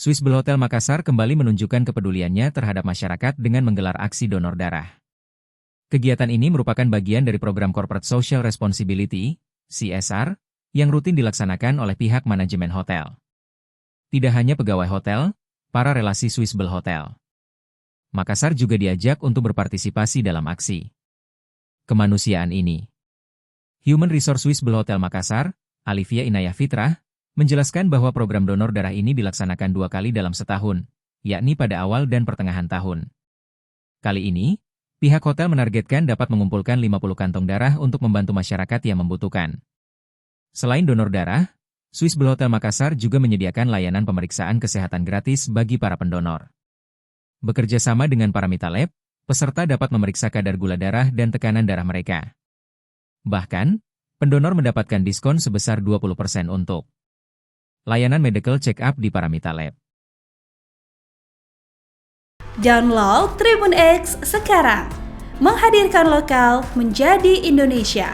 Swissbell Hotel Makassar kembali menunjukkan kepeduliannya terhadap masyarakat dengan menggelar aksi donor darah. Kegiatan ini merupakan bagian dari program Corporate Social Responsibility, CSR, yang rutin dilaksanakan oleh pihak manajemen hotel. Tidak hanya pegawai hotel, para relasi Swissbell Hotel Makassar juga diajak untuk berpartisipasi dalam aksi kemanusiaan ini. Human Resource Swissbell Hotel Makassar, Alivia Inayah Fitrah, menjelaskan bahwa program donor darah ini dilaksanakan 2 kali dalam setahun, yakni pada awal dan pertengahan tahun. Kali ini, pihak hotel menargetkan dapat mengumpulkan 50 kantong darah untuk membantu masyarakat yang membutuhkan. Selain donor darah, Swissbell Hotel Makassar juga menyediakan layanan pemeriksaan kesehatan gratis bagi para pendonor. Bekerja sama dengan Paramita Lab, peserta dapat memeriksa kadar gula darah dan tekanan darah mereka. Bahkan, pendonor mendapatkan diskon sebesar 20% untuk layanan medical check-up di Paramita Lab. Download Tribun X sekarang, menghadirkan lokal menjadi Indonesia.